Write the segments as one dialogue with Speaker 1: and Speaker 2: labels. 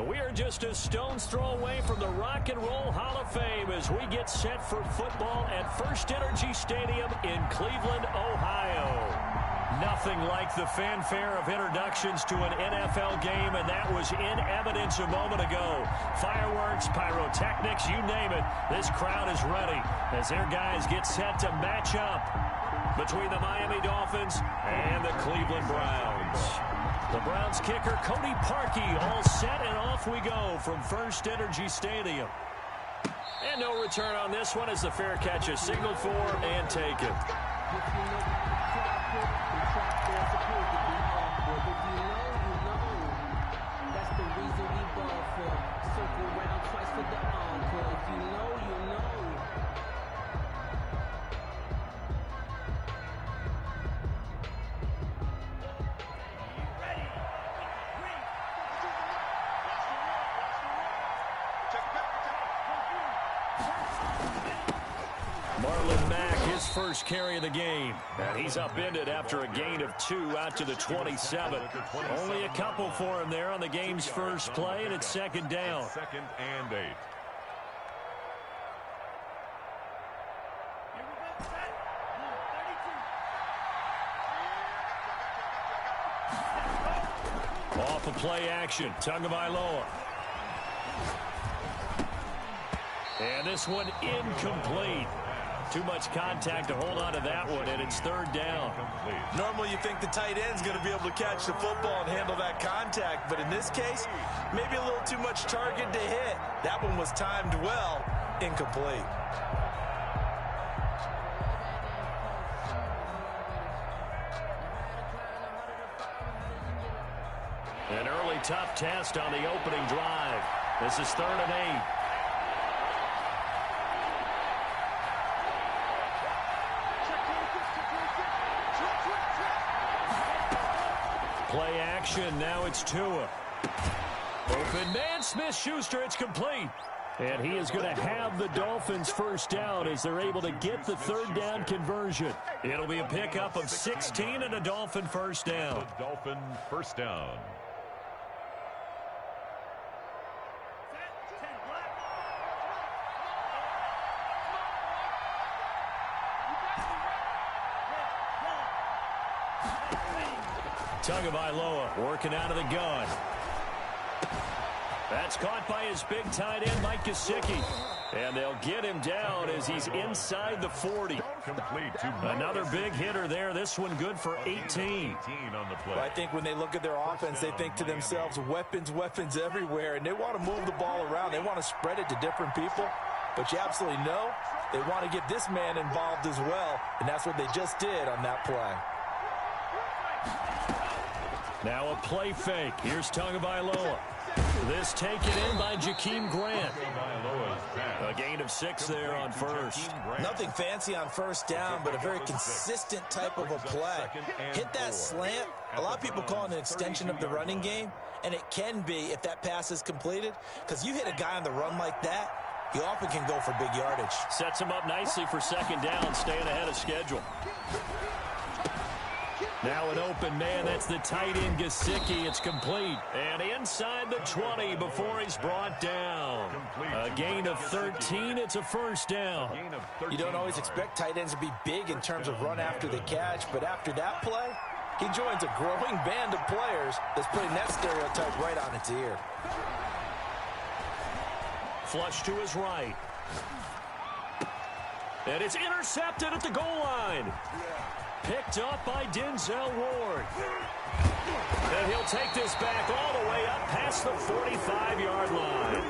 Speaker 1: We are just a stone's throw away from the Rock and Roll Hall of Fame as we get set for football at First Energy Stadium in Cleveland, Ohio. Nothing like the fanfare of introductions to an NFL game, and that was in evidence a moment ago. Fireworks, pyrotechnics, you name it. This crowd is ready as their guys get set to match up between the Miami Dolphins and the Cleveland Browns. The Browns kicker, Cody Parkey, all set, and off we go from First Energy Stadium. And no return on this one as the fair catch is signaled for and taken.
Speaker 2: That's the reason we ball for. Circle around twice for the encore. If you know, you know.
Speaker 1: Marlon Mack, his first carry of the game. And he's upended after a gain of 2 out to the 27. Only a couple for him there on the game's first play, and it's second down.
Speaker 3: Second and 8.
Speaker 1: Off of play action, Tagovailoa. And this one incomplete. Too much contact to hold on to that one, and it's third down.
Speaker 4: Normally you think the tight end's going to be able to catch the football and handle that contact, but in this case, maybe a little too much target to hit. That one was timed well, incomplete.
Speaker 1: An early tough test on the opening drive. This is 3rd and 8. Play action, now it's Tua. Open man, Smith-Schuster, it's complete. And he is going to have the Dolphins first down as they're able to get the third down conversion. It'll be a pickup of 16 and a Dolphin first down.
Speaker 3: The Dolphin first down.
Speaker 1: Tagovailoa working out of the gun. That's caught by his big tight end, Mike Gesicki. And they'll get him down as he's inside the 40.
Speaker 3: Complete to
Speaker 1: Another big hitter there. This one good for 18.
Speaker 3: 18 on the play.
Speaker 4: Well, I think when they look at their offense, they think to themselves, weapons, weapons everywhere, and they want to move the ball around. They want to spread it to different people. But you absolutely know they want to get this man involved as well, and that's what they just did on that play.
Speaker 1: Now a play fake. Here's Tagovailoa. This taken in by Jakeem Grant. A gain of 6 there on first.
Speaker 4: Nothing fancy on first down, but a very consistent type of a play. Hit that slant. A lot of people call it an extension of the running game, and it can be if that pass is completed, because you hit a guy on the run like that, he often can go for big yardage.
Speaker 1: Sets him up nicely for second down, staying ahead of schedule. Now an open man, that's the tight end Gesicki. It's complete. And inside the 20 before he's brought down. A gain of 13, it's a first down.
Speaker 4: You don't always expect tight ends to be big in terms of run after the catch, but after that play, he joins a growing band of players that's putting that stereotype right on its ear.
Speaker 1: Flush to his right. And it's intercepted at the goal line. Picked up by Denzel Ward. And he'll take this back all the way up past the 45-yard line.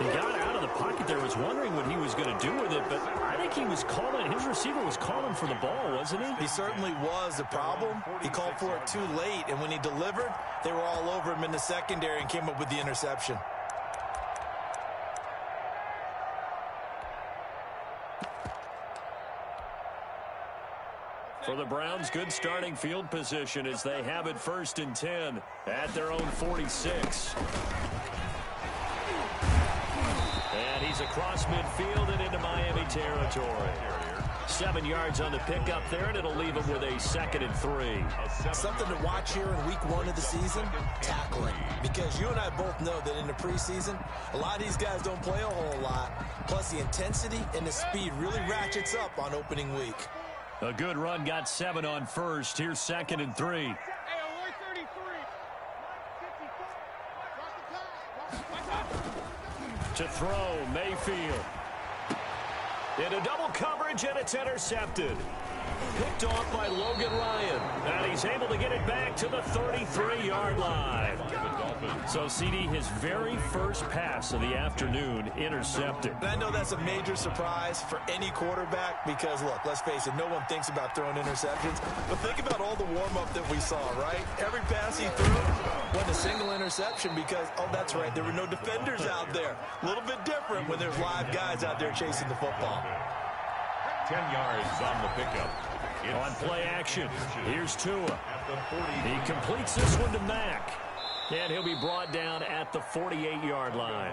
Speaker 1: He got out of the pocket there, was wondering what he was going to do with it, but I think he was calling, his receiver was calling for the ball, wasn't he?
Speaker 4: He certainly was. The problem, he called for it too late, and when he delivered, they were all over him in the secondary and came up with the interception.
Speaker 1: For the Browns, good starting field position as they have it 1st and 10 at their own 46. And he's across midfield and into Miami territory. 7 yards on the pickup there, and it'll leave him with a 2nd and 3.
Speaker 4: Something to watch here in week 1 of the season, tackling. Because you and I both know that in the preseason, a lot of these guys don't play a whole lot. Plus, the intensity and the speed really ratchets up on opening week.
Speaker 1: A good run got 7 on first. Here's 2nd and 3. To throw, Mayfield. Into double coverage, and it's intercepted. Picked off by Logan Ryan. And he's able to get it back to the 33-yard line. So, CD, his very first pass of the afternoon intercepted.
Speaker 4: And I know that's a major surprise for any quarterback because, look, let's face it, no one thinks about throwing interceptions. But think about all the warm-up that we saw, right? Every pass he threw was a single interception because, oh, that's right, there were no defenders out there. A little bit different when there's live guys out there chasing the football.
Speaker 3: 10 yards on the pickup.
Speaker 1: On play action, here's Tua. He completes this one to Mack. And he'll be brought down at the 48-yard line.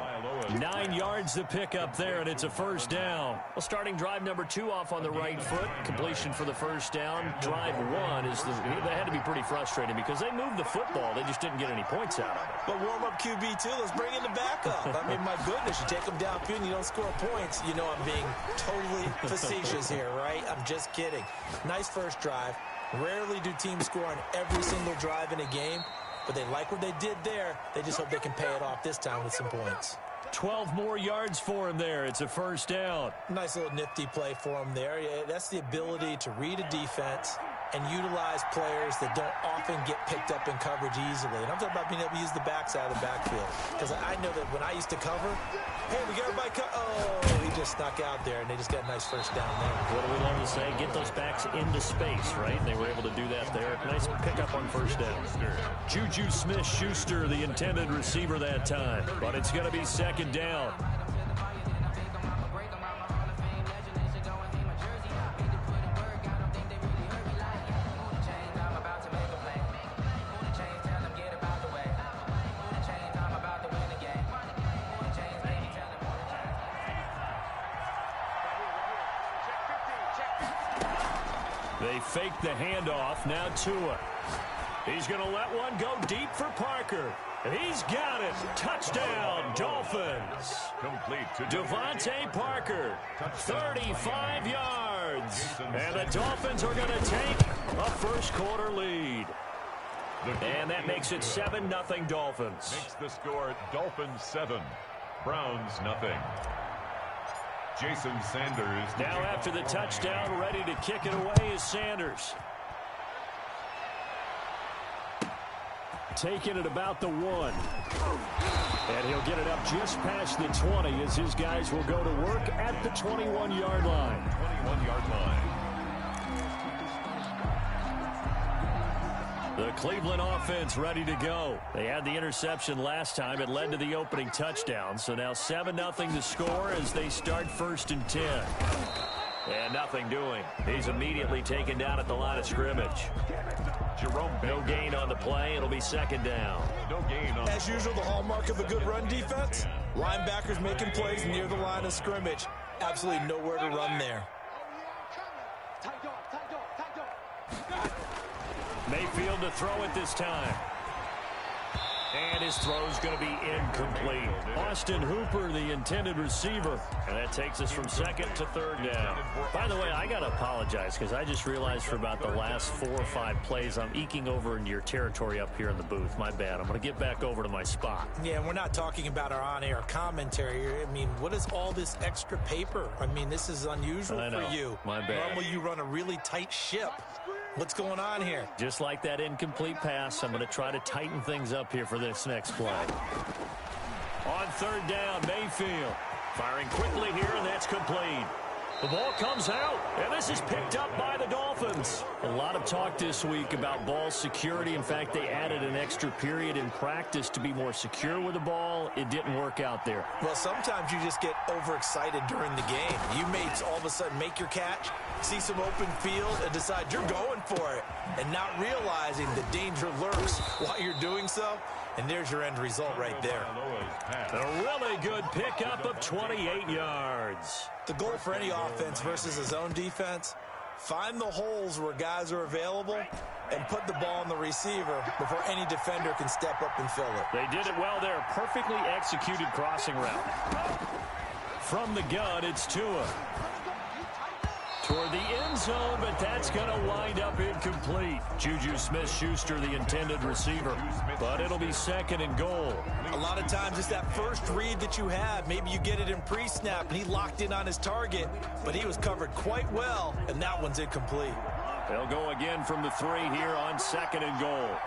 Speaker 1: 9 yards to pick up there, and it's a first down. Well, starting drive number 2 off on the right foot. Completion for the first down. Drive 1 is they had to be pretty frustrating because they moved the football. They just didn't get any points out of it.
Speaker 4: But warm-up QB2, let's bring in the backup. I mean, my goodness, you take them downfield and you don't score points. You know I'm being totally facetious here, right? I'm just kidding. Nice first drive. Rarely do teams score on every single drive in a game. But they like what they did there. They just hope they can pay it off this time with some points.
Speaker 1: 12 more yards for him there. It's a first down.
Speaker 4: Nice little nifty play for him there. Yeah, that's the ability to read a defense and utilize players that don't often get picked up in coverage easily. And I'm talking about being able to use the backside of the backfield. Because I know that when I used to cover, hey, we got everybody he just snuck out there, and they just got a nice first down there.
Speaker 1: What do we love to say? Get those backs into space, right? They were able to do that there. Nice pickup on first down. Juju Smith-Schuster, the intended receiver that time. But it's going to be 2nd down. They fake the handoff. Now Tua. He's going to let one go deep for Parker. He's got it. Touchdown, Dolphins.
Speaker 3: Complete to
Speaker 1: Devontae Parker, 35 yards. And the Dolphins are going to take a first-quarter lead. And that makes it 7-0 Dolphins.
Speaker 3: Makes the score Dolphins 7, Browns 0. Jason Sanders.
Speaker 1: Now after the touchdown, ready to kick it away is Sanders. Taking it about the 1. And he'll get it up just past the 20 as his guys will go to work at the 21-yard line.
Speaker 3: 21-yard line.
Speaker 1: The Cleveland offense ready to go. They had the interception last time. It led to the opening touchdown. So now 7-0 to score as they start 1st and 10. And nothing doing. He's immediately taken down at the line of scrimmage.
Speaker 3: Jerome,
Speaker 1: no gain on the play. It'll be 2nd down.
Speaker 3: No gain on
Speaker 4: As usual, the hallmark of a good run defense, linebackers making plays near the line of scrimmage. Absolutely nowhere to run there.
Speaker 1: Mayfield to throw it this time. And his throw's going to be incomplete. Austin Hooper, the intended receiver. And that takes us from 2nd to 3rd down. By the way, I got to apologize because I just realized for about the last 4 or 5 plays, I'm eking over into your territory up here in the booth. My bad. I'm going to get back over to my spot.
Speaker 4: Yeah, and we're not talking about our on-air commentary. I mean, what is all this extra paper? I mean, this is unusual for you.
Speaker 1: My bad.
Speaker 4: Normally you run a really tight ship. What's going on here?
Speaker 1: Just like that incomplete pass, I'm going to try to tighten things up here for this next play. On 3rd down, Mayfield. Firing quickly here, and that's complete. The ball comes out, and this is picked up by the Dolphins. A lot of talk this week about ball security. In fact, they added an extra period in practice to be more secure with the ball. It didn't work out there.
Speaker 4: Well, sometimes you just get overexcited during the game. You may all of a sudden make your catch, see some open field, and decide you're going for it. And not realizing the danger lurks while you're doing so. And there's your end result right there.
Speaker 1: A really good pickup of 28 yards.
Speaker 4: The goal for any offense versus a zone defense, find the holes where guys are available and put the ball on the receiver before any defender can step up and fill it.
Speaker 1: They did it well there. Perfectly executed crossing route. From the gun, it's Tua. Toward the end zone, but that's going to wind up incomplete. Juju Smith-Schuster, the intended receiver, but it'll be 2nd and goal.
Speaker 4: A lot of times it's that first read that you have. Maybe you get it in pre-snap, and he locked in on his target, but he was covered quite well, and that one's incomplete.
Speaker 1: They'll go again from the 3 here on 2nd and goal.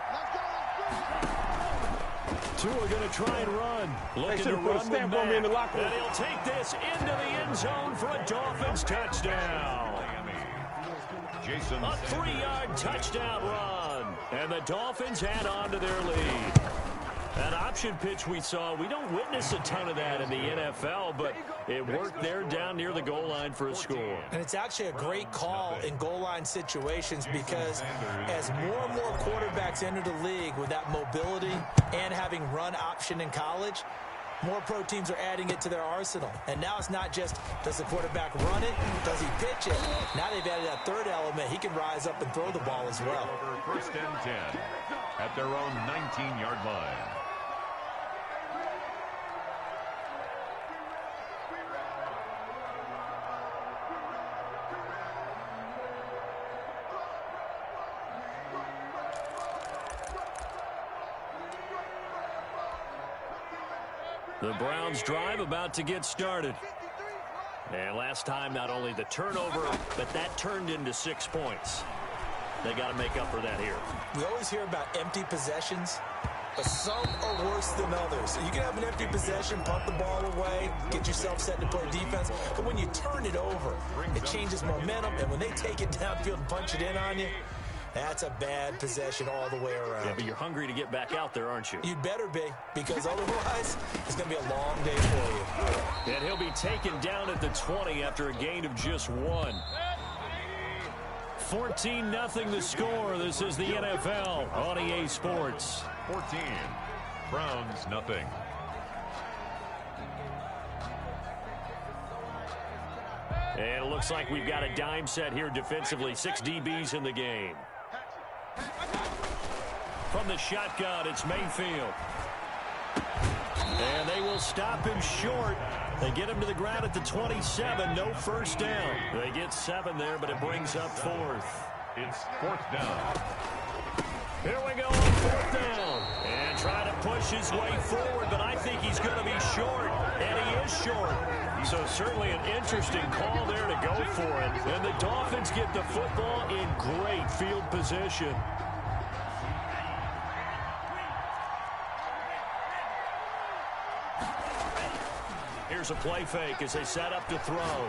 Speaker 1: Tua going to try and run. Looking to run with back. And he'll take this into the end zone for a Dolphins touchdown. A 3-yard touchdown run. And the Dolphins add on to their lead. That option pitch we saw, we don't witness a ton of that in the NFL, but it worked there down near the goal line for a score.
Speaker 4: And it's actually a great call in goal line situations because as more and more quarterbacks enter the league with that mobility and having run option in college, more pro teams are adding it to their arsenal. And now it's not just, does the quarterback run it? Does he pitch it? Now they've added that third element. He can rise up and throw the ball as well.
Speaker 3: 1st and 10 at their own 19-yard line.
Speaker 1: The Browns drive about to get started. And last time, not only the turnover, but that turned into 6 points. They got to make up for that here.
Speaker 4: We always hear about empty possessions, but some are worse than others. You can have an empty possession, punt the ball away, get yourself set to play defense, but when you turn it over, it changes momentum, and when they take it downfield and punch it in on you, that's a bad possession all the way around.
Speaker 1: Yeah, but you're hungry to get back out there, aren't you?
Speaker 4: You'd better be, because otherwise, it's going to be a long day for you.
Speaker 1: And he'll be taken down at the 20 after a gain of just 1. 14-0 the score. This is the NFL on EA Sports.
Speaker 3: 14. Browns, nothing.
Speaker 1: And it looks like we've got a dime set here defensively. 6 DBs in the game. From the shotgun, it's Mayfield. And they will stop him short. They get him to the ground at the 27. No first down. They get 7 there, but it brings up 4th.
Speaker 3: It's 4th down.
Speaker 1: Here we go on 4th down. And trying to push his way forward, but I think he's going to be short. And he is short. So certainly an interesting call there to go for it. And the Dolphins get the football in great field position. Here's a play fake as they set up to throw.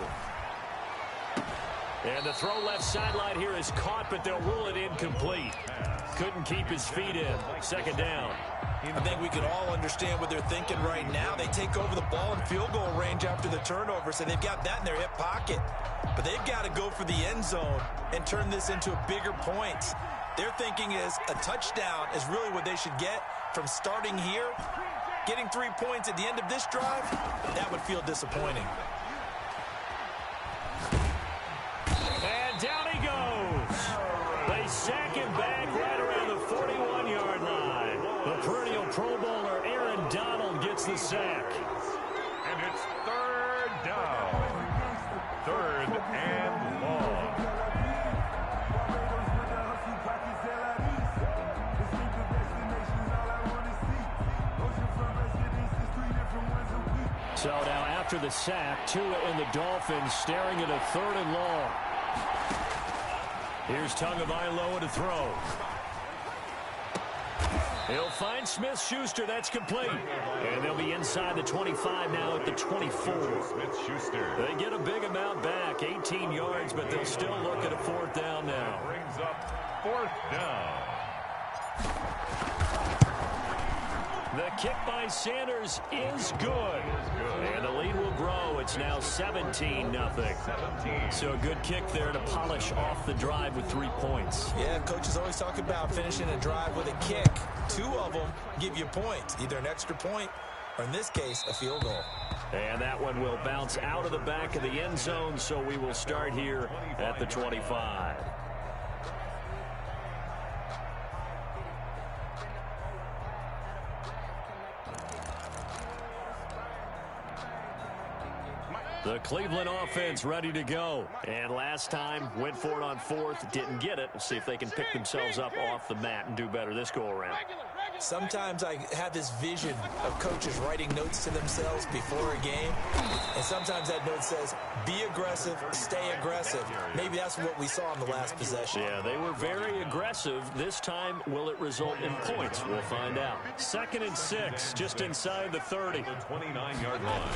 Speaker 1: And the throw left sideline here is caught, but they'll rule it incomplete. Couldn't keep his feet in. 2nd down.
Speaker 4: I think we can all understand what they're thinking right now. They take over the ball in field goal range after the turnover, so they've got that in their hip pocket. But they've got to go for the end zone and turn this into a bigger points. Their thinking is a touchdown is really what they should get from starting here. Getting 3 points at the end of this drive, that would feel disappointing.
Speaker 1: And down he goes. They sack him back right around the 41-yard line. The perennial Pro Bowler Aaron Donald gets the sack.
Speaker 3: And it's 3rd down. 3rd and long.
Speaker 1: So now after the sack, Tua and the Dolphins staring at a 3rd and long. Here's Tagovailoa to throw. He'll find Smith-Schuster. That's complete. And they'll be inside the 25 now at the 24.
Speaker 3: Smith-Schuster.
Speaker 1: They get a big amount back, 18 yards, but they'll still look at a 4th down now.
Speaker 3: Brings up 4th down.
Speaker 1: The kick by Sanders is good. And the lead will grow. It's now 17-0. So a good kick there to polish off the drive with 3 points.
Speaker 4: Yeah, coaches always talk about finishing a drive with a kick. 2 of them give you points, either an extra point or, in this case, a field goal.
Speaker 1: And that one will bounce out of the back of the end zone, so we will start here at the 25. The Cleveland offense ready to go. And last time, went for it on 4th, didn't get it. We'll see if they can pick themselves up off the mat and do better this go-around.
Speaker 4: Sometimes I have this vision of coaches writing notes to themselves before a game, and sometimes that note says, be aggressive, stay aggressive. Maybe that's what we saw in the last possession.
Speaker 1: Yeah, they were very aggressive. This time, will it result in points? We'll find out. 2nd and 6, just inside the 30.
Speaker 3: The 29-yard line.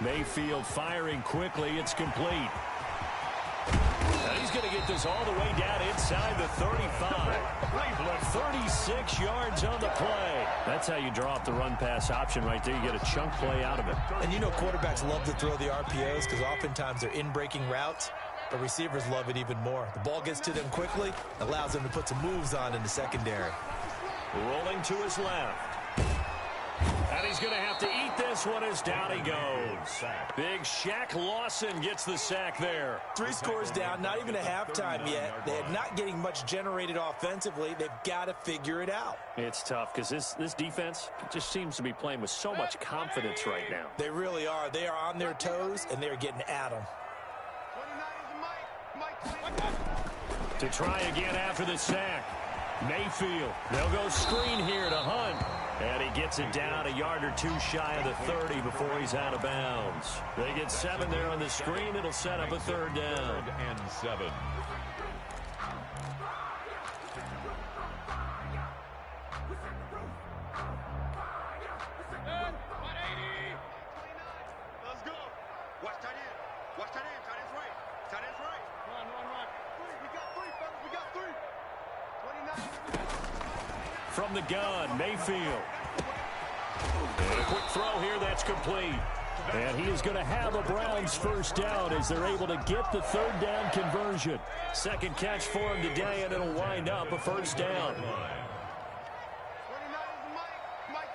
Speaker 1: Mayfield firing quickly. It's complete. And he's going to get this all the way down inside the 35. 36 yards on the play. That's how you draw up the run-pass option right there. You get a chunk play out of it.
Speaker 4: And you know quarterbacks love to throw the RPOs because oftentimes they're in-breaking routes. But receivers love it even more. The ball gets to them quickly, allows them to put some moves on in the secondary.
Speaker 1: Rolling to his left. And he's going to have to eat this one as down he goes. Big Shaq Lawson gets the sack there.
Speaker 4: 3 scores down, not even a halftime yet. They're not getting much generated offensively. They've got to figure it out.
Speaker 1: It's tough because this defense just seems to be playing with so much confidence right now.
Speaker 4: They really are. They are on their toes, and they're getting at them.
Speaker 1: To try again after the sack. Mayfield. They'll go screen here to Hunt. And he gets it down a yard or 2 shy of the 30 before he's out of bounds. They get 7 there on the screen. It'll set up a 3rd down.
Speaker 3: 3rd and 7.
Speaker 5: Let's go. Watch tight end. Watch tight end. Tight end's right. Tight end's right. Run. We got 3, fellas. We got 3. 29.
Speaker 1: From the gun, Mayfield. And a quick throw here, that's complete. And he is going to have a Browns 1st down as they're able to get the 3rd down conversion. 2nd catch for him today, and it'll wind up a 1st down.
Speaker 5: 29 is Mike.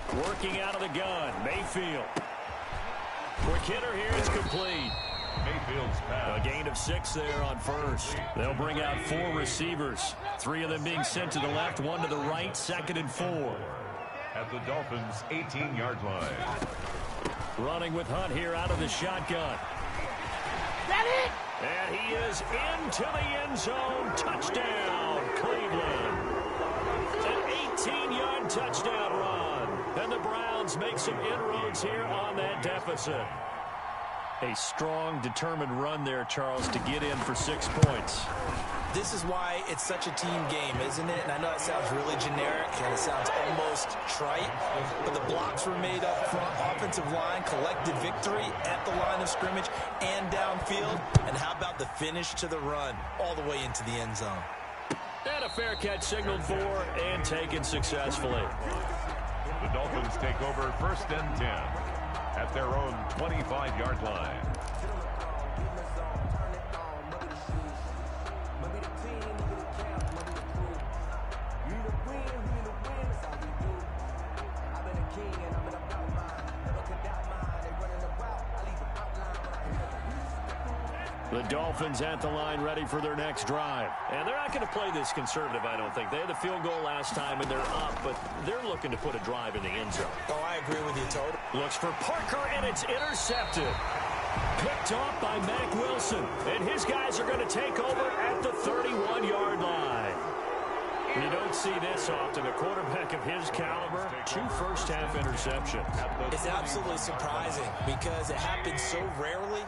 Speaker 5: 29.
Speaker 1: Working out of the gun, Mayfield. Quick hitter here, it's complete.
Speaker 3: Mayfield's pass.
Speaker 1: A gain of 6 there on 1st. They'll bring out 4 receivers. 3 of them being sent to the left, 1 to the right, 2nd and 4.
Speaker 3: At the Dolphins' 18-yard line.
Speaker 1: Running with Hunt here out of the shotgun.
Speaker 5: That it!
Speaker 1: And he is into the end zone. Touchdown, Cleveland. An 18-yard touchdown run. And the Browns make some inroads here on that deficit. A strong, determined run there, Charles, to get in for 6 points.
Speaker 4: This is why it's such a team game, isn't it? And I know it sounds really generic and it sounds almost trite, but the blocks were made up front, offensive line, collective victory at the line of scrimmage and downfield. And how about the finish to the run all the way into the end zone?
Speaker 1: And a fair catch signaled for and taken successfully.
Speaker 3: The Dolphins take over 1st and 10 at their own 25-yard line.
Speaker 1: The Dolphins at the line ready for their next drive. And they're not going to play this conservative, I don't think. They had the field goal last time, and they're up, but they're looking to put a drive in the end zone.
Speaker 4: Oh, I agree with you, Toad.
Speaker 1: Looks for Parker, and it's intercepted. Picked off by Mack Wilson. And his guys are going to take over at the 31-yard line. You don't see this often. A quarterback of his caliber, 2 first-half interceptions.
Speaker 4: It's absolutely surprising because it happens so rarely.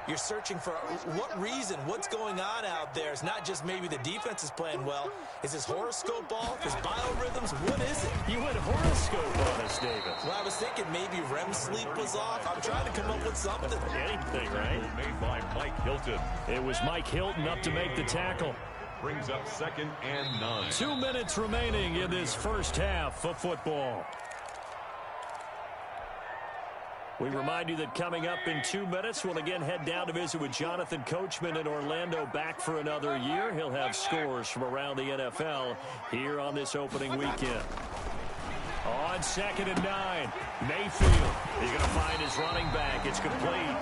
Speaker 4: You're searching for what reason, what's going on out there. It's not just maybe the defense is playing well. Is his horoscope off? His biorhythms? What is it?
Speaker 1: You went horoscope on us, David.
Speaker 4: Well, I was thinking maybe REM sleep was off. I'm trying to come up with something.
Speaker 1: Anything, right?
Speaker 3: Made by Mike Hilton.
Speaker 1: It was Mike Hilton up to make the tackle.
Speaker 3: brings up 2nd and 9.
Speaker 1: 2 minutes remaining in this first half of football. We remind you that coming up in 2 minutes, we'll again head down to visit with Jonathan Coachman in Orlando, back for another year. He'll have scores from around the NFL here on this opening weekend. On 2nd and 9, Mayfield. He's going to find his running back. It's complete.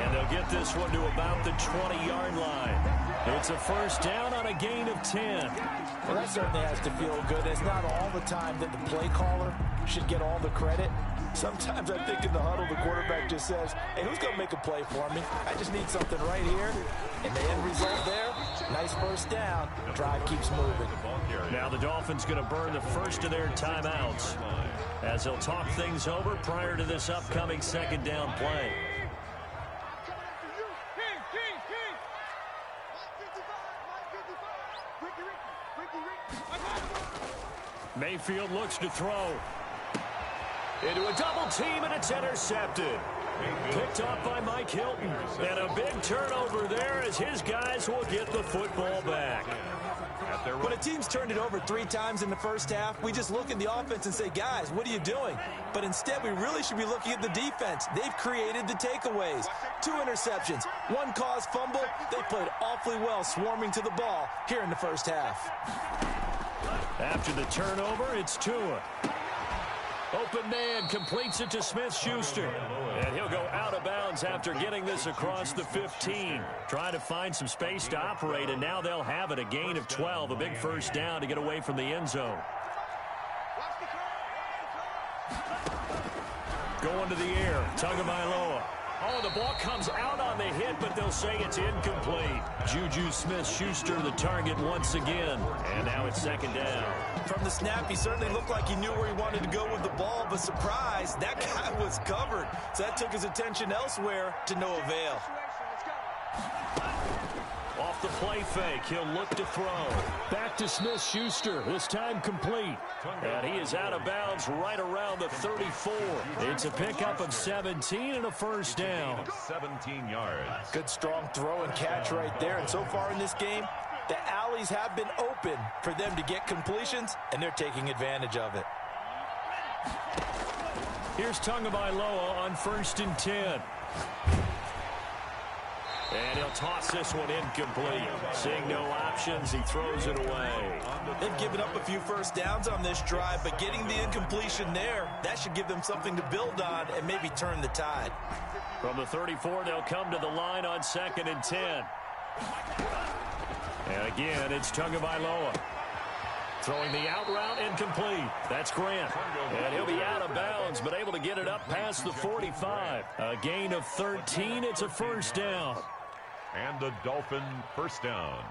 Speaker 1: And they'll get this one to about the 20-yard line. It's a first down on a gain of 10.
Speaker 4: Well, that certainly has to feel good. It's not all the time that the play caller should get all the credit. Sometimes I think in the huddle, the quarterback just says, hey, who's going to make a play for me? I just need something right here. And the end result there, nice first down. Drive keeps moving.
Speaker 1: Now the Dolphins going to burn the first of their timeouts as they'll talk things over prior to this upcoming 2nd down play. Mayfield looks to throw. Into a double team, and it's intercepted. Picked off by Mike Hilton. And a big turnover there as his guys will get the football back.
Speaker 4: When a team's turned it over 3 times in the first half, we just look at the offense and say, guys, what are you doing? But instead, we really should be looking at the defense. They've created the takeaways. 2 interceptions, 1 caused fumble. They played awfully well swarming to the ball here in the first half.
Speaker 1: After the turnover, it's Tua. Open man completes it to Smith-Schuster. And he'll go out of bounds after getting this across the 15. Trying to find some space to operate, and now they'll have it. A gain of 12, a big first down to get away from the end zone. Going to the air, Tagovailoa. Oh, the ball comes out on the hit, but they'll say it's incomplete. Juju Smith-Schuster the target once again. And now it's 2nd down.
Speaker 4: From the snap, he certainly looked like he knew where he wanted to go with the ball, but surprise, that guy was covered. So that took his attention elsewhere to no avail.
Speaker 1: Off the play fake, he'll look to throw. Back to Smith-Schuster, this time complete. And he is out of bounds right around the 34. It's a pickup of 17 and a first down.
Speaker 3: 17 yards.
Speaker 4: Good strong throw and catch right there. And so far in this game, the alleys have been open for them to get completions, and they're taking advantage of it.
Speaker 1: Here's Tagovailoa on 1st and 10. And he'll toss this one incomplete. Seeing no options, he throws it away.
Speaker 4: They've given up a few first downs on this drive, but getting the incompletion there, that should give them something to build on and maybe turn the tide.
Speaker 1: From the 34, they'll come to the line on 2nd and 10. And again, it's Tagovailoa. Throwing the out route, incomplete. That's Grant. And he'll be out of bounds, but able to get it up past the 45. A gain of 13. It's a first down.
Speaker 3: And the Dolphin first down.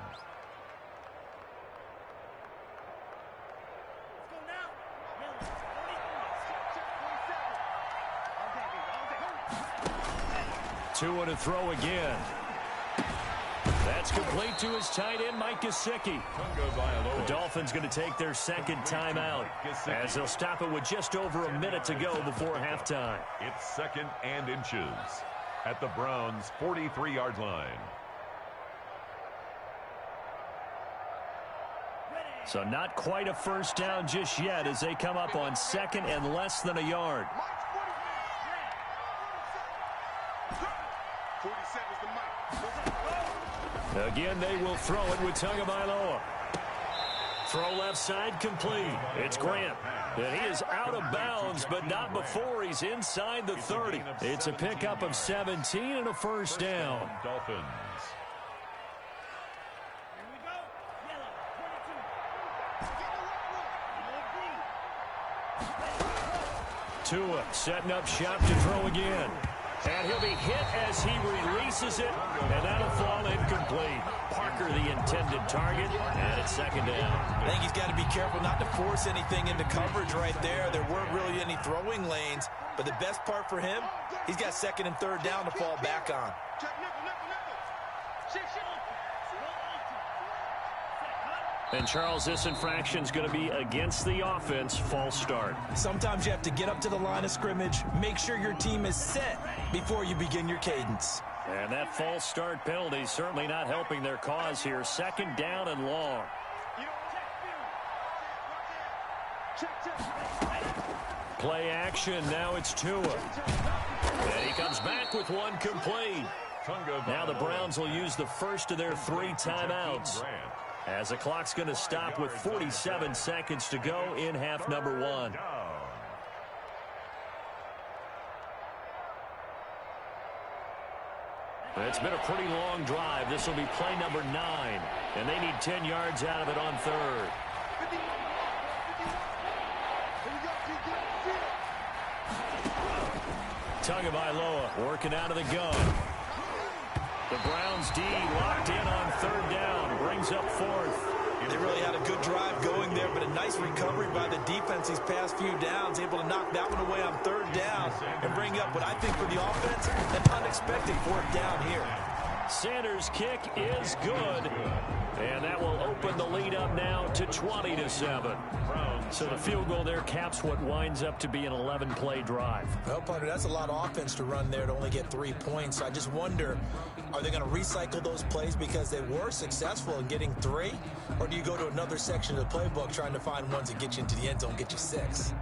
Speaker 1: Tua to throw again. That's complete to his tight end, Mike Gesicki. The Dolphins going to take their 2nd timeout as they'll stop it with just over a minute to go before halftime.
Speaker 3: It's 2nd and inches at the Browns' 43-yard line.
Speaker 1: So not quite a first down just yet as they come up on 2nd and less than a yard. Again, they will throw it with Tagovailoa. Throw left side complete. It's Grant. And he is out of bounds, but not before he's inside the 30. It's a pickup of 17 and a first down.
Speaker 3: Dolphins.
Speaker 1: Tua setting up shop to throw again. And he'll be hit as he releases it, and that'll fall incomplete. Parker, the intended target, and it's 2nd down.
Speaker 4: I think he's got to be careful not to force anything into coverage right there. There weren't really any throwing lanes, but the best part for him, he's got 2nd and 3rd down to fall back on.
Speaker 1: And, Charles, this infraction is going to be against the offense. False start.
Speaker 4: Sometimes you have to get up to the line of scrimmage, make sure your team is set before you begin your cadence.
Speaker 1: And that false start penalty certainly not helping their cause here. Second down and long. Play action. Now it's Tua. And he comes back with one complete. Now the Browns will use the first of their 3 timeouts, as the clock's going to stop with 47 seconds to go in half number 1. It's been a pretty long drive. This will be play number 9, and they need 10 yards out of it on third. Tagovailoa working out of the gun. The Browns D locked in on third down. Brings up fourth.
Speaker 4: They really had a good drive going there, but a nice recovery by the defense these past few downs, able to knock that one away on third down and bring up what I think for the offense, an unexpected fourth down here.
Speaker 1: Sanders' kick is good, and that will open the lead up now to 20-7. So the field goal there caps what winds up to be an 11-play drive.
Speaker 4: Well, partner, that's a lot of offense to run there to only get 3 points. I just wonder, are they going to recycle those plays because they were successful in getting 3? Or do you go to another section of the playbook trying to find ones that get you into the end zone, get you 6?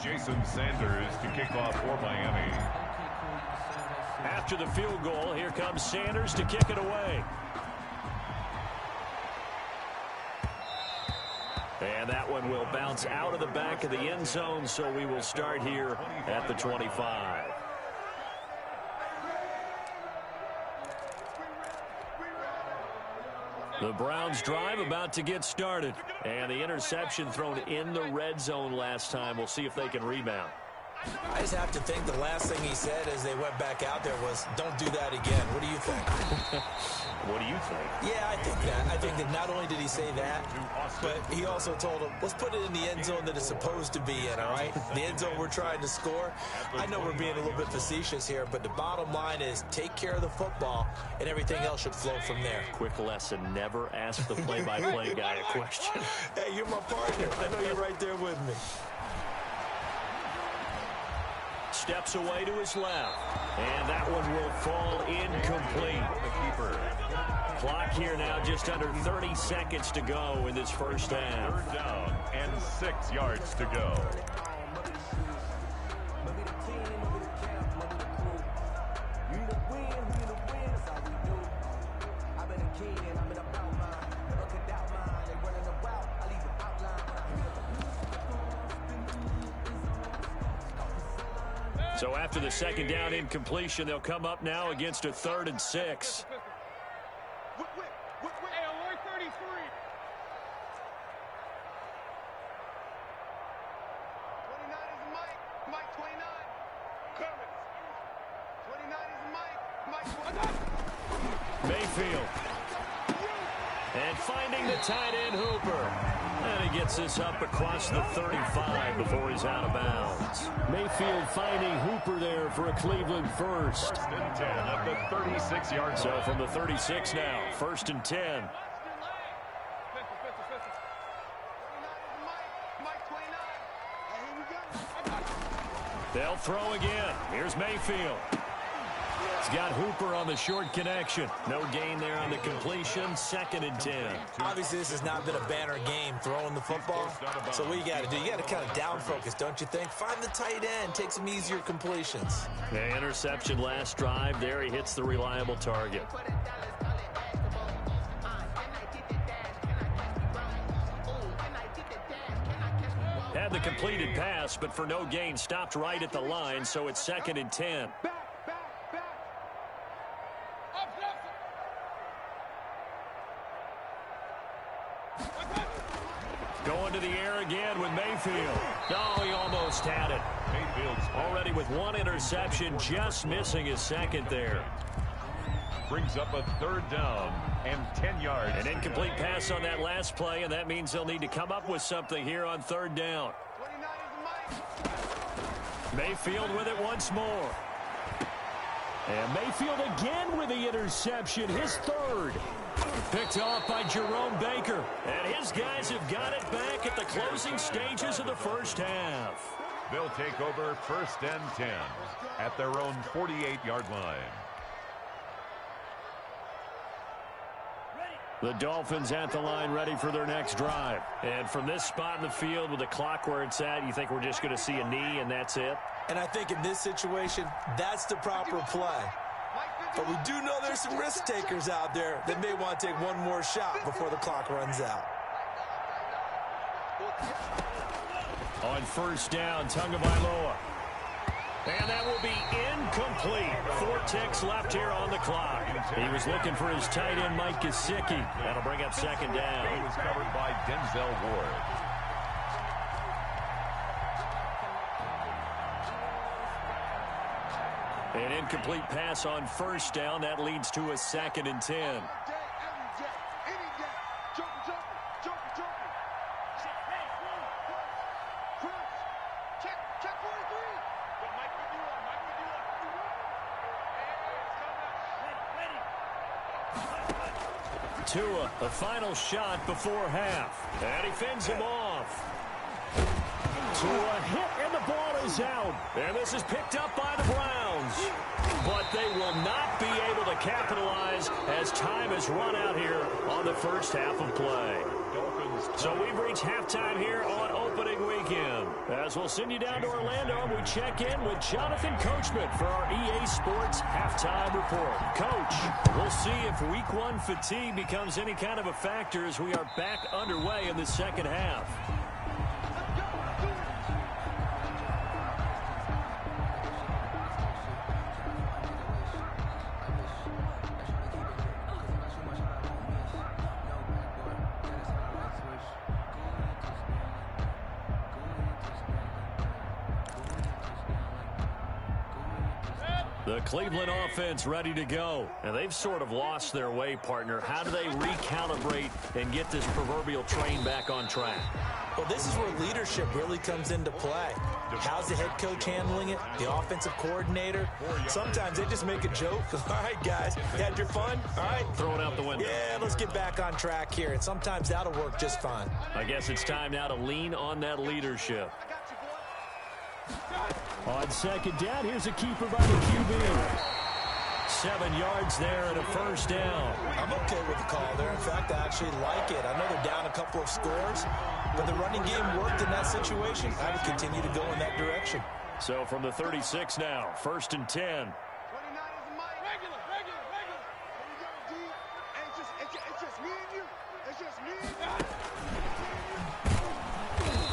Speaker 3: Jason Sanders to kick off for Miami.
Speaker 1: After the field goal, here comes Sanders to kick it away. And that one will bounce out of the back of the end zone, so we will start here at the 25. The Browns drive about to get started. And the interception thrown in the red zone last time. We'll see if they can rebound.
Speaker 4: I just have to think the last thing he said as they went back out there was, don't do that again. What do you think?
Speaker 1: What do you think?
Speaker 4: Yeah, I think that. I think that not only did he say that, but he also told him, let's put it in the end zone that it's supposed to be in, all right? The end zone we're trying to score. I know we're being a little bit facetious here, but the bottom line is take care of the football, and everything else should flow from there.
Speaker 1: Quick lesson, never ask the play-by-play guy a question.
Speaker 4: Hey, you're my partner. I know you're right there with me.
Speaker 1: Steps away to his left. And that one will fall incomplete. The keeper. Clock here now just under 30 seconds to go in this first half.
Speaker 3: Third down and 6 yards to go.
Speaker 1: So after the second down incompletion, they'll come up now against a 3rd and 6. Mayfield. And finding the tight end Hooper. And he gets this up across the 35 before he's out of bounds. Mayfield finding Hooper there for a Cleveland first.
Speaker 3: First and 10 at the 36-yard line.
Speaker 1: So from the 36 now, 1st and 10. They'll throw again. Here's Mayfield. He's got Hooper on the short connection. No gain there on the completion. 2nd and 10.
Speaker 4: Obviously, this has not been a banner game throwing the football. So what you got to do, you got to kind of down focus, don't you think? Find the tight end. Take some easier completions.
Speaker 1: The interception last drive. There he hits the reliable target. Had the completed pass, but for no gain, stopped right at the line, so it's 2nd and 10. Going to the air again with Mayfield. Oh, he almost had it.
Speaker 3: Mayfield's
Speaker 1: already with one interception, just missing his 2nd there.
Speaker 3: Brings up a 3rd down and 10 yards.
Speaker 1: An incomplete pass on that last play, and that means they'll need to come up with something here on 3rd down. Mayfield with it once more. And Mayfield again with the interception, his 3rd. Picked off by Jerome Baker. And his guys have got it back at the closing stages of the first half.
Speaker 3: They'll take over 1st and 10 at their own 48-yard line.
Speaker 1: The Dolphins at the line ready for their next drive. And from this spot in the field with the clock where it's at, you think we're just going to see a knee and that's it?
Speaker 4: And I think in this situation, that's the proper play. But we do know there's some risk takers out there that may want to take one more shot before the clock runs out.
Speaker 1: On 1st down, Tagovailoa. And that will be incomplete. 4 ticks left here on the clock. He was looking for his tight end, Mike Gesicki. That'll bring up 2nd down.
Speaker 3: He was covered by Denzel Ward.
Speaker 1: An incomplete pass on 1st down. That leads to a 2nd and 10. Tua, a final shot before half. And he fends him off. Tua hit, and the ball is out. And this is picked up by the Browns. But they will not be able to capitalize as time has run out here on the first half of play. So we've reached halftime here on opening weekend. As we'll send you down to Orlando, and we check in with Jonathan Coachman for our EA Sports Halftime Report. Coach, we'll see if Week 1 fatigue becomes any kind of a factor as we are back underway in the second half. The Cleveland offense ready to go. And they've sort of lost their way, partner. How do they recalibrate and get this proverbial train back on track?
Speaker 4: Well, this is where leadership really comes into play. How's the head coach handling it? The offensive coordinator? Sometimes they just make a joke. All right, guys, you had your fun? All right.
Speaker 1: Throw it out the window.
Speaker 4: Yeah, let's get back on track here. And sometimes that'll work just fine.
Speaker 1: I guess it's time now to lean on that leadership. On 2nd down, here's a keeper by the QB. 7 yards there and a 1st down.
Speaker 4: I'm okay with the call there. In fact, I actually like it. I know they're down a couple of scores, but the running game worked in that situation. I would continue to go in that direction.
Speaker 1: So from the 36 now, 1st and 10.
Speaker 5: 29 is Mike. Regular. Here you go, D. It's just me and you. It's just me and you.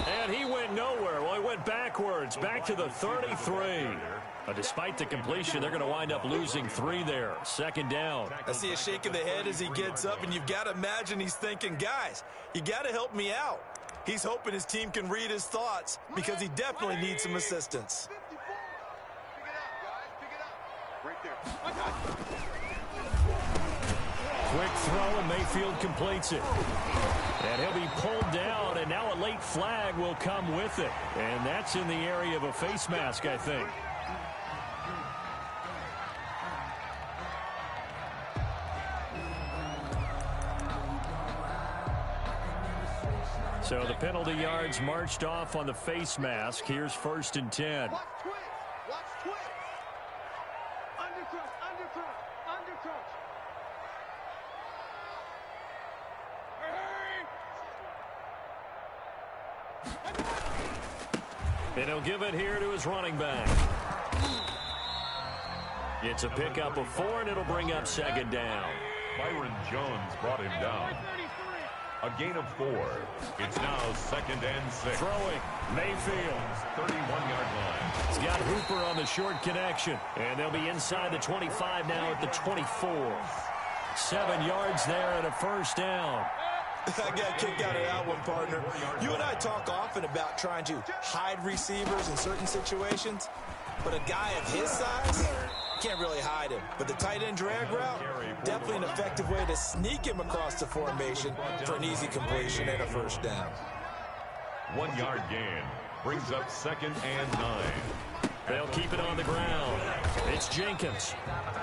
Speaker 1: And he went nowhere. Well, he went backwards, back to the 33. Despite the completion, they're going to wind up losing 3 there. 2nd down.
Speaker 4: I see a shake of the head as he gets up, and you've got to imagine he's thinking, guys, you got to help me out. He's hoping his team can read his thoughts because he definitely needs some assistance.
Speaker 5: Pick it up. Right there.
Speaker 1: Quick throw, and Mayfield completes it. And he'll be pulled down, and now a late flag will come with it. And that's in the area of a face mask, I think. So the penalty yards marched off on the face mask. Here's 1st and 10.
Speaker 5: Watch twitch. Undercrush.
Speaker 1: And he'll give it here to his running back. It's a pickup of 4, and it'll bring up 2nd down.
Speaker 3: Byron Jones brought him down. A gain of 4. It's now 2nd and 6.
Speaker 1: Throwing, Mayfield.
Speaker 3: 31-yard line.
Speaker 1: He's got Hooper on the short connection. And they'll be inside the 25 now at the 24. 7 yards there and a 1st down.
Speaker 4: I got a kick out of that one, partner. You and I talk often about trying to hide receivers in certain situations, but a guy of his size, can't really hide him. But the tight end drag route, definitely an effective way to sneak him across the formation for an easy completion and a 1st down.
Speaker 3: 1 yard gain brings up 2nd and 9.
Speaker 1: They'll keep it on the ground. It's Jenkins.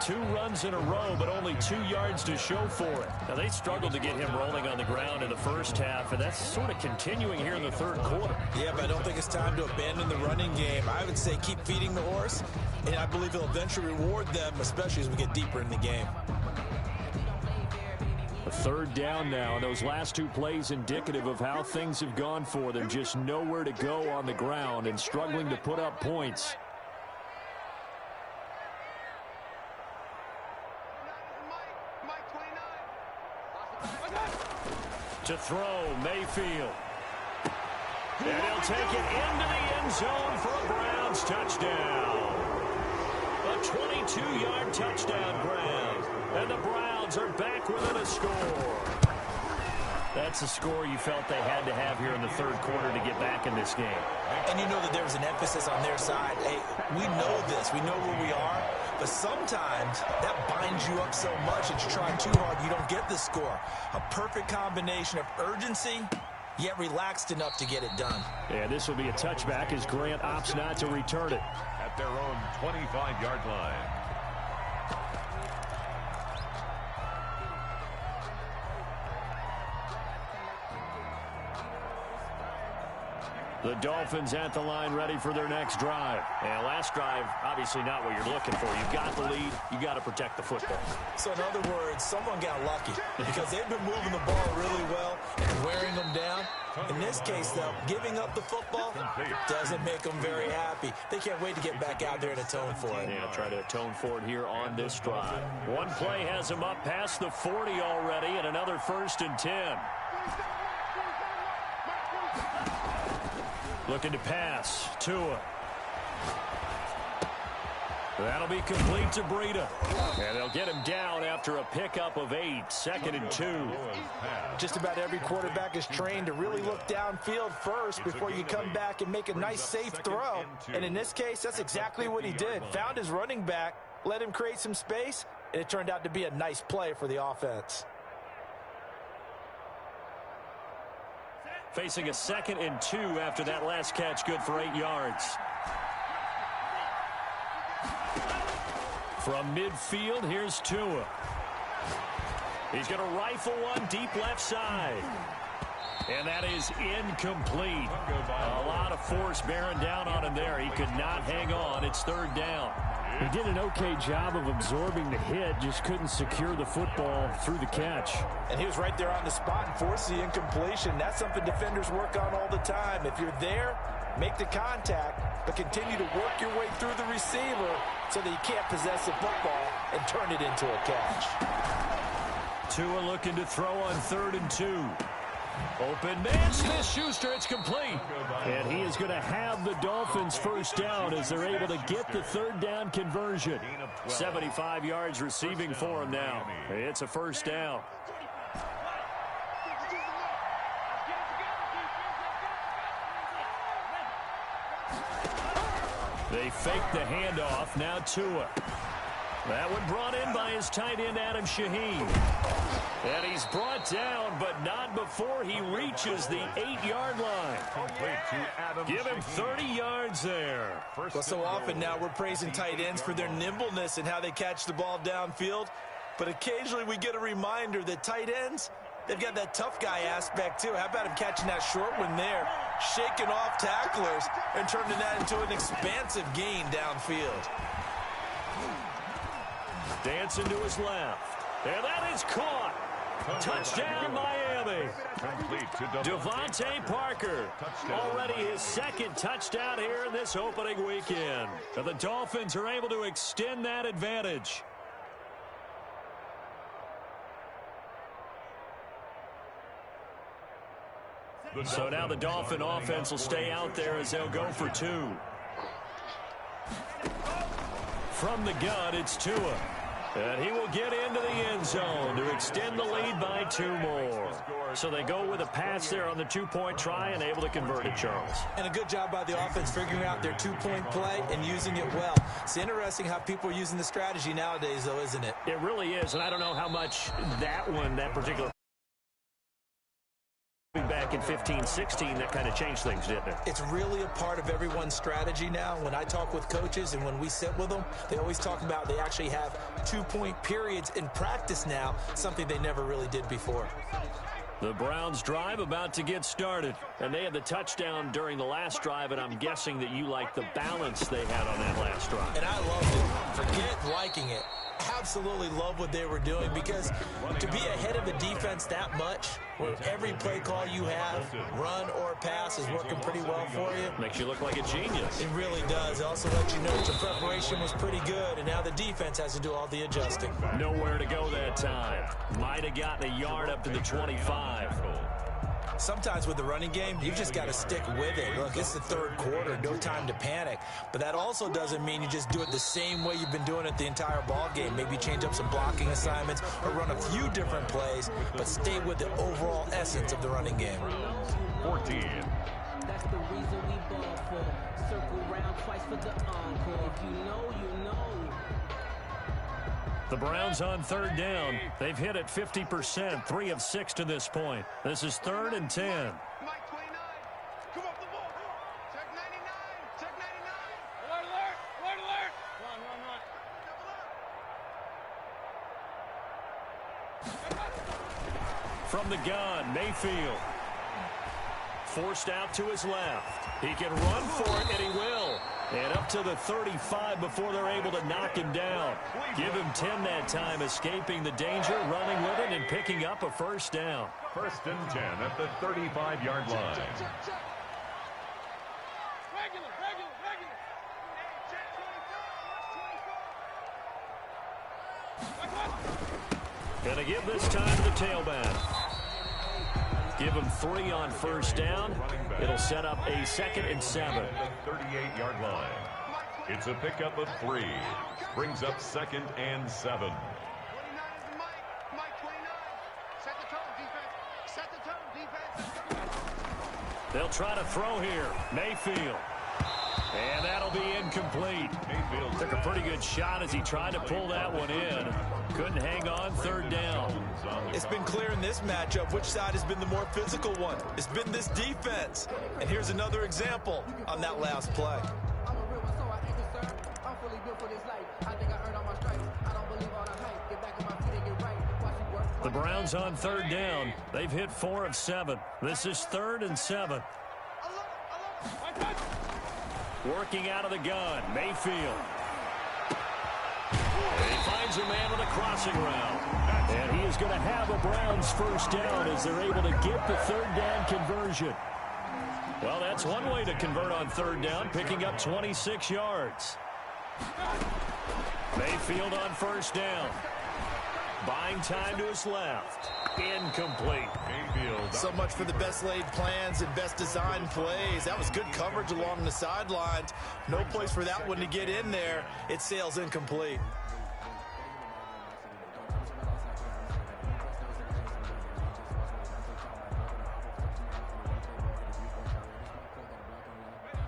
Speaker 1: 2 runs in a row, but only 2 yards to show for it. Now, they struggled to get him rolling on the ground in the first half, and that's sort of continuing here in the third quarter.
Speaker 4: Yeah, but I don't think it's time to abandon the running game. I would say keep feeding the horse, and I believe he'll eventually reward them, especially as we get deeper in the game.
Speaker 1: A third down now, and those last 2 plays indicative of how things have gone for them. Just nowhere to go on the ground and struggling to put up points. To throw, Mayfield. And he'll take it into the end zone for a Browns touchdown. A 22-yard touchdown grab. And the Browns are back within a score. That's a score you felt they had to have here in the third quarter to get back in this game.
Speaker 4: And you know that there was an emphasis on their side. Hey, we know this. We know where we are. But sometimes that binds you up so much that you try too hard, you don't get the score. A perfect combination of urgency, yet relaxed enough to get it done.
Speaker 1: Yeah, this will be a touchback as Grant opts not to return it.
Speaker 3: At their own 25-yard line.
Speaker 1: The Dolphins at the line ready for their next drive. And last drive, obviously not what you're looking for. You've got the lead. You've got to protect the football.
Speaker 4: So in other words, someone got lucky because they've been moving the ball really well and wearing them down. In this case, though, giving up the football doesn't make them very happy. They can't wait to get back out there and atone for it.
Speaker 1: Yeah, try to atone for it here on this drive. One play has them up past the 40 already, and another 1st and 10. Looking to pass. Tua. That'll be complete to Breida. And they'll get him down after a pickup of 8. 2nd and 2.
Speaker 4: Just about every quarterback is trained to really look downfield first before you come back and make a nice, safe throw. And in this case, that's exactly what he did. Found his running back, let him create some space, and it turned out to be a nice play for the offense.
Speaker 1: Facing a 2nd and 2 after that last catch, good for 8 yards. From midfield, here's Tua. He's going to rifle one deep left side. And that is incomplete. A lot of force bearing down on him there. He could not hang on. It's 3rd down. He did an okay job of absorbing the hit, just couldn't secure the football through the catch.
Speaker 4: And he was right there on the spot and forced the incompletion. That's something defenders work on all the time. If you're there, make the contact, but continue to work your way through the receiver so that you can't possess the football and turn it into a catch.
Speaker 1: Tua looking to throw on 3rd and 2. Open man, Smith-Schuster, it's complete. And he is going to have the Dolphins 1st down as they're able to get the 3rd down conversion. 75 yards receiving for him now. It's a 1st down. They fake the handoff. Now Tua. That one brought in by his tight end, Adam Shaheen. And he's brought down, but not before he reaches the 8-yard line. Give him 30 yards there.
Speaker 4: Well, so often now we're praising tight ends for their nimbleness and how they catch the ball downfield. But occasionally we get a reminder that tight ends, they've got that tough guy aspect too. How about him catching that short one there, shaking off tacklers, and turning that into an expansive gain downfield.
Speaker 1: Dancing to his left. And that is caught. Touchdown, Miami. Devontae Parker. Already his 2nd touchdown here in this opening weekend. And the Dolphins are able to extend that advantage. So now the Dolphin offense will stay out there as they'll go for 2. From the gun, it's Tua. And he will get into the end zone to extend the lead by 2 more. So they go with a pass there on the 2-point try and able to convert it, Charles.
Speaker 4: And a good job by the offense figuring out their 2-point play and using it well. It's interesting how people are using the strategy nowadays, though, isn't it?
Speaker 1: It really is, and I don't know how much that particular back and 15, 16, that kind of changed things, didn't it?
Speaker 4: It's really a part of everyone's strategy now. When I talk with coaches and when we sit with them, they always talk about they actually have 2-point periods in practice now, something they never really did before.
Speaker 1: The Browns drive about to get started, and they had the touchdown during the last drive, and I'm guessing that you like the balance they had on that last drive.
Speaker 4: And I loved it. Forget liking it. Absolutely love what they were doing, because to be ahead of a defense that much, where every play call you have, run or pass, is working pretty well for you.
Speaker 1: Makes you look like a genius.
Speaker 4: It really does. It also lets you know that your preparation was pretty good, and now the defense has to do all the adjusting.
Speaker 1: Nowhere to go that time. Might have gotten a yard up to the 25.
Speaker 4: Sometimes with the running game, you just got to stick with it. Look, it's the third quarter, no time to panic. But that also doesn't mean you just do it the same way you've been doing it the entire ball game. Maybe change up some blocking assignments or run a few different plays, but stay with the overall essence of the running game.
Speaker 3: 14.
Speaker 2: That's the reason we ball for. Circle round twice for the encore. If you know, you know.
Speaker 1: The Browns on third down. They've hit it 50%, 3 of 6 to this point. This is 3rd and 10.
Speaker 5: Mike 29. Come off the ball. Check 99. Check 99. Alert, alert. Alert, alert. Run.
Speaker 1: From the gun, Mayfield. Forced out to his left. He can run for it, and he will. And up to the 35 before they're able to knock him down. Give him 10 that time, escaping the danger, running with it, and picking up a first down.
Speaker 3: 1st and 10 at the 35-yard line.
Speaker 5: Regular.
Speaker 1: Going to give this time to the tailback. Give him 3 on first down. It'll set up a 2nd and 7.
Speaker 3: 38-yard line. It's a pickup of 3. Brings up 2nd and 7.
Speaker 5: 29 is the Mike. Mike 29. Set the tone, defense. Set the tone, defense.
Speaker 1: They'll try to throw here. Mayfield. And that'll be incomplete.
Speaker 3: Mayfield
Speaker 1: Took a pretty good shot as he tried to pull that one in. Couldn't hang on, 3rd down.
Speaker 4: It's been clear in this matchup which side has been the more physical one. It's been this defense. And here's another example on that last play.
Speaker 2: I'm a real one, so I ain't concerned. I'm fully built for this life. I think I earned all my stripes. I don't believe all the hype. Get back on my feet and get right. Watch it work.
Speaker 1: The Browns on 3rd down. They've hit 4 of 7. This is 3rd and 7. Working out of the gun, Mayfield. And he finds a man on a crossing route. And he is going to have a Browns first down as they're able to get the 3rd down conversion. Well, that's one way to convert on 3rd down, picking up 26 yards. Mayfield on first down. Buying time to his left. Incomplete.
Speaker 3: Mayfield.
Speaker 4: So much for the best laid plans and best designed plays. That was good coverage along the sidelines. No place for that one to get in there. It sails incomplete.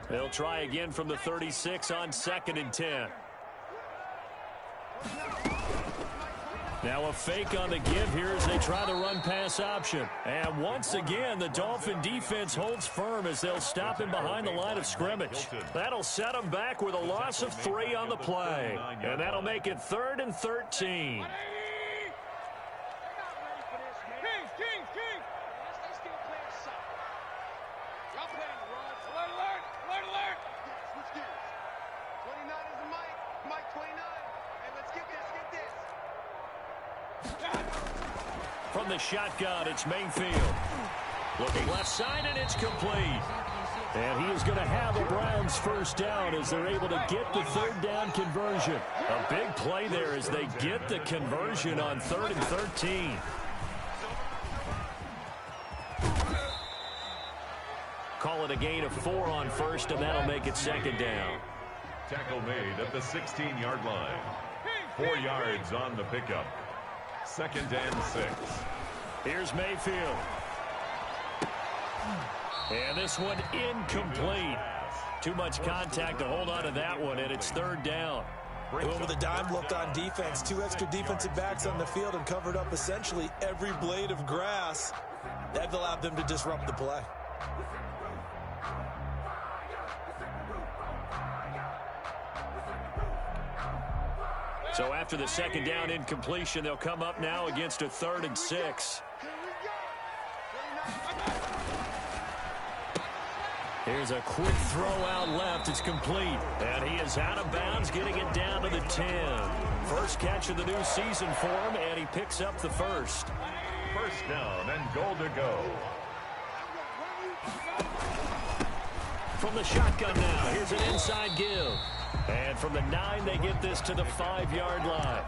Speaker 1: They'll try again from the 36 on 2nd and 10. Now a fake on the give here as they try the run-pass option. And once again, the Dolphin defense holds firm as they'll stop him behind the line of scrimmage. That'll set them back with a loss of 3 on the play. And that'll make it 3rd and 13. From the shotgun, it's Mayfield. Looking left side, and it's complete. And he is going to have a Browns first down as they're able to get the 3rd down conversion. A big play there as they get the conversion on 3rd and 13. Call it a gain of 4 on first, and that'll make it 2nd down.
Speaker 3: Tackle made at the 16-yard line. 4 yards on the pickup. 2nd and 6.
Speaker 1: Here's Mayfield. And this one incomplete. Too much contact to hold on to that one, and it's 3rd down.
Speaker 4: They went with a dime look on defense. 2 extra defensive backs on the field and covered up essentially every blade of grass. That allowed them to disrupt the play.
Speaker 1: So after the second down incompletion, they'll come up now against a 3rd and 6. Here's a quick throw out left. It's complete. And he is out of bounds, getting it down to the 10. First catch of the new season for him, and he picks up the first.
Speaker 3: First down and goal to go.
Speaker 1: From the shotgun now, here's an inside give. And from the 9, they get this to the 5-yard line.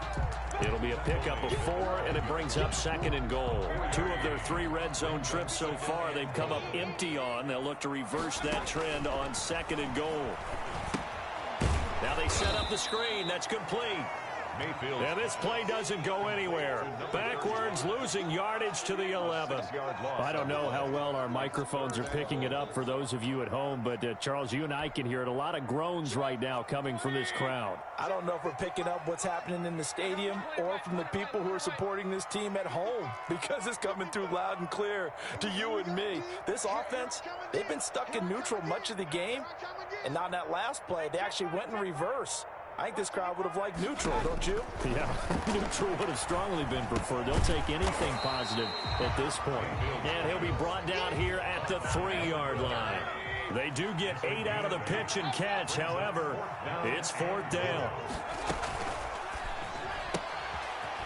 Speaker 1: It'll be a pickup of 4, and it brings up 2nd and goal. 2 of their 3 red zone trips so far, they've come up empty on. They'll look to reverse that trend on 2nd and goal. Now they set up the screen. That's complete.
Speaker 3: Mayfield.
Speaker 1: And this play doesn't go anywhere. Backwards, losing yardage to the 11. I don't know how well our microphones are picking it up for those of you at home, but Charles, you and I can hear it. A lot of groans right now coming from this crowd.
Speaker 4: I don't know if we're picking up what's happening in the stadium or from the people who are supporting this team at home, because it's coming through loud and clear to you and me. This offense, they've been stuck in neutral much of the game, and on that last play, they actually went in reverse. I think this crowd would have liked neutral, don't you?
Speaker 1: Yeah, neutral would have strongly been preferred. They'll take anything positive at this point. And he'll be brought down here at the 3-yard line. They do get 8 out of the pitch and catch. However, it's 4th down.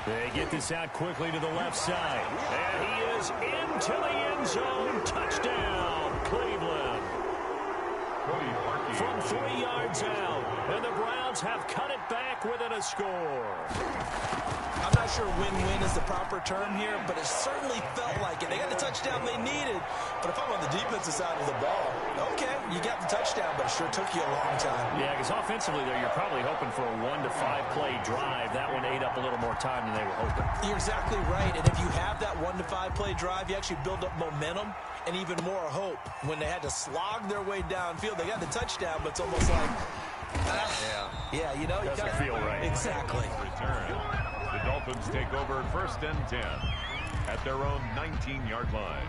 Speaker 1: They get this out quickly to the left side. And he is into the end zone. Touchdown, Cleveland. From 3 yards out, and the Browns have cut it back within a score.
Speaker 4: I'm not sure win-win is the proper term here, but it certainly felt like it. They got the touchdown they needed, but if I'm on the defensive side of the ball, okay, you got the touchdown, but it sure took you a long time.
Speaker 1: Yeah, because offensively there, you're probably hoping for a 1 to 5 play drive. That one ate up a little more time than they were hoping.
Speaker 4: You're exactly right, and if you have that 1 to 5 play drive, you actually build up momentum and even more hope. When they had to slog their way downfield, they got the touchdown, but it's almost like, yeah, you know, you
Speaker 1: doesn't feel right.
Speaker 4: Exactly.
Speaker 3: Return. The Dolphins take over 1st and 10 at their own 19-yard line.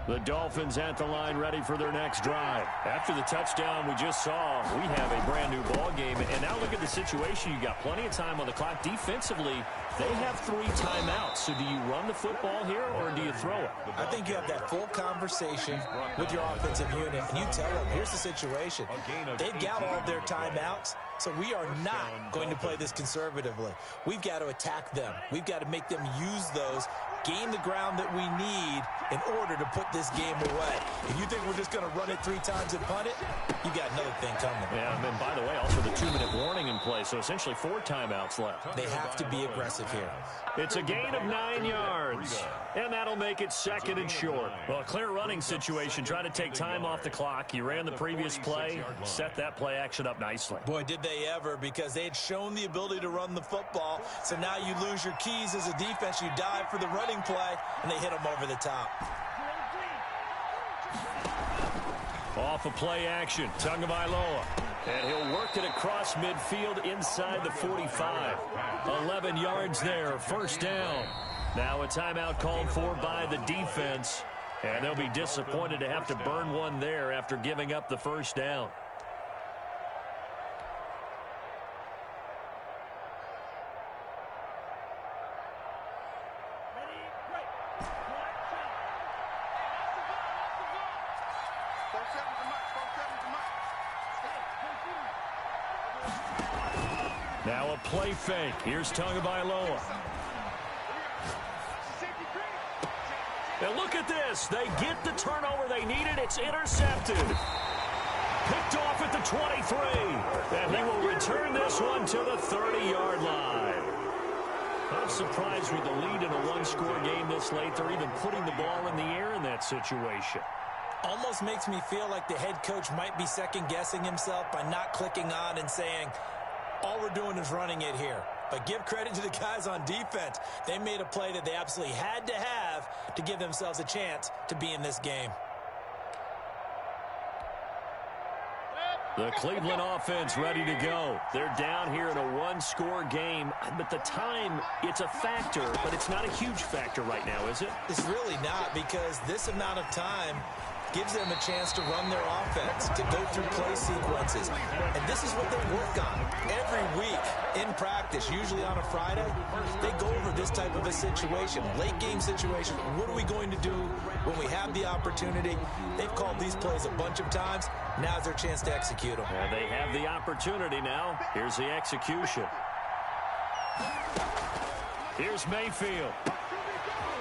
Speaker 1: The Dolphins at the line, ready for their next drive. After the touchdown we just saw, we have a brand new ball game. And now look at the situation. You got plenty of time on the clock. Defensively, they have 3 timeouts. So do you run the football here or do you throw it?
Speaker 4: I think you have that full conversation with your offensive unit, and you tell them, here's the situation. They've got all of their timeouts, so we are not going to play this conservatively. We've got to attack them. We've got to make them use those, gain the ground that we need in order to put this game away. If you think we're just going to run it 3 times and punt it, you got another thing coming.
Speaker 1: Yeah, and then, by the way, also the 2-minute warning in play, so essentially 4 timeouts left.
Speaker 4: They have to be aggressive here.
Speaker 1: It's a gain of 9 yards, and that'll make it 2nd and short. Well, a clear running situation. Try to take time off the clock. You ran the previous play, set that play action up nicely.
Speaker 4: Boy, did they ever, because they had shown the ability to run the football. So now you lose your keys as a defense. You dive for the running play, and they hit them over the top.
Speaker 1: Off of play action, Tagovailoa. And he'll work it across midfield inside the 45. 11 yards there, 1st down. Now a timeout called for by the defense. And they'll be disappointed to have to burn one there after giving up the 1st down. Now a play fake. Here's Tagovailoa. And look at this. They get the turnover they needed. It's intercepted. Picked off at the 23. And he will return this one to the 30-yard line. I'm surprised with the lead in a 1-score game this late. They're even putting the ball in the air in that situation.
Speaker 4: Almost makes me feel like the head coach might be second-guessing himself by not clicking on and saying, all we're doing is running it here. But give credit to the guys on defense. They made a play that they absolutely had to have to give themselves a chance to be in this game.
Speaker 1: The Cleveland offense ready to go. They're down here in a one-score game, but the time, it's a factor, but it's not a huge factor right now, is it?
Speaker 4: It's really not, because this amount of time gives them a chance to run their offense, to go through play sequences. And this is what they work on every week in practice, usually on a Friday. They go over this type of a situation, late game situation. What are we going to do when we have the opportunity? They've called these plays a bunch of times. Now's their chance to execute them.
Speaker 1: And they have the opportunity now. Here's the execution. Here's Mayfield.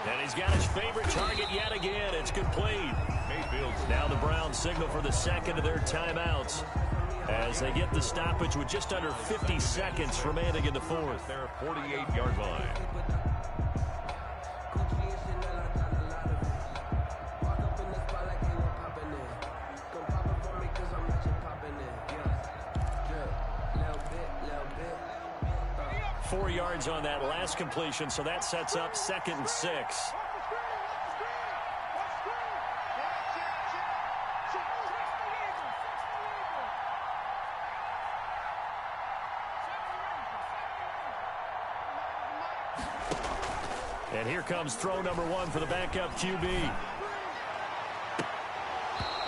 Speaker 1: And he's got his favorite target yet again. It's complete. Now the Browns signal for the second of their timeouts as they get the stoppage with just under 50 seconds remaining in the fourth.
Speaker 3: Their 48-yard line.
Speaker 1: Four yards on that last completion, so that sets up 2nd and 6. And here comes throw number 1 for the backup QB.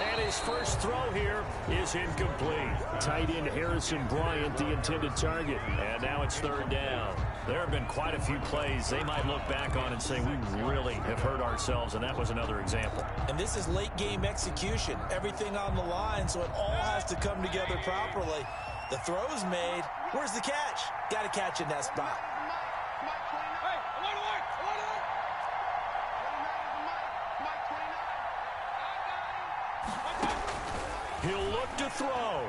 Speaker 1: And his first throw here is incomplete. Tight end Harrison Bryant, the intended target. And now it's 3rd down. There have been quite a few plays they might look back on and say, we really have hurt ourselves, and that was another example.
Speaker 4: And this is late game execution. Everything on the line, so it all has to come together properly. The throw's made. Where's the catch? Got to catch in that spot.
Speaker 1: He'll look to throw.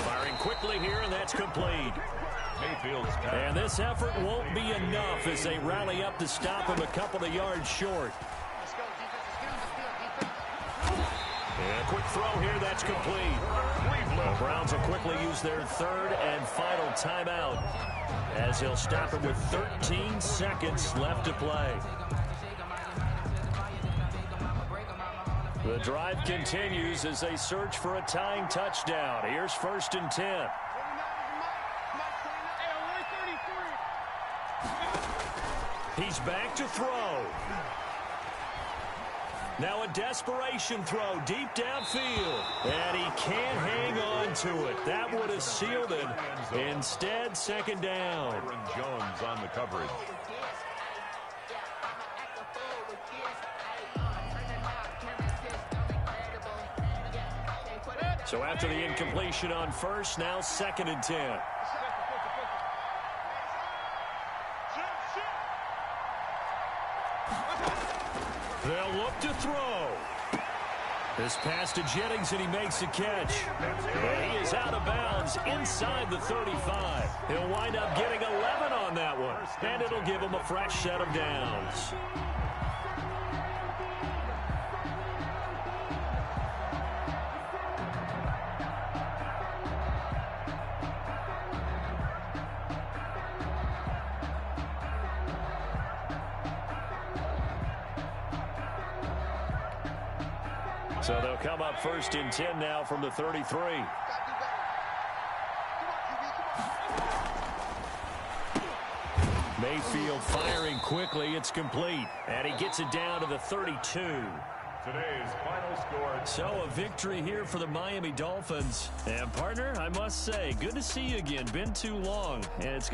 Speaker 1: Firing quickly here, and that's complete. And this effort won't be enough as they rally up to stop him a couple of yards short. And a quick throw here, that's complete. The Browns will quickly use their 3rd and final timeout as they'll stop him with 13 seconds left to play. The drive continues as they search for a tying touchdown. Here's 1st and 10. He's back to throw. Now a desperation throw deep downfield. And he can't hang on to it. That would have sealed it. Instead, 2nd down.
Speaker 3: Aaron Jones on the coverage.
Speaker 1: So after the incompletion on 1st, now 2nd and 10. They'll look to throw. This pass to Jennings, and he makes a catch. And he is out of bounds inside the 35. He'll wind up getting 11 on that one, and it'll give him a fresh set of downs. So they'll come up 1st and 10 now from the 33. Mayfield firing quickly. It's complete. And he gets it down to the 32.
Speaker 3: Today's final score.
Speaker 1: So a victory here for the Miami Dolphins. And partner, I must say, good to see you again. Been too long. And it's good.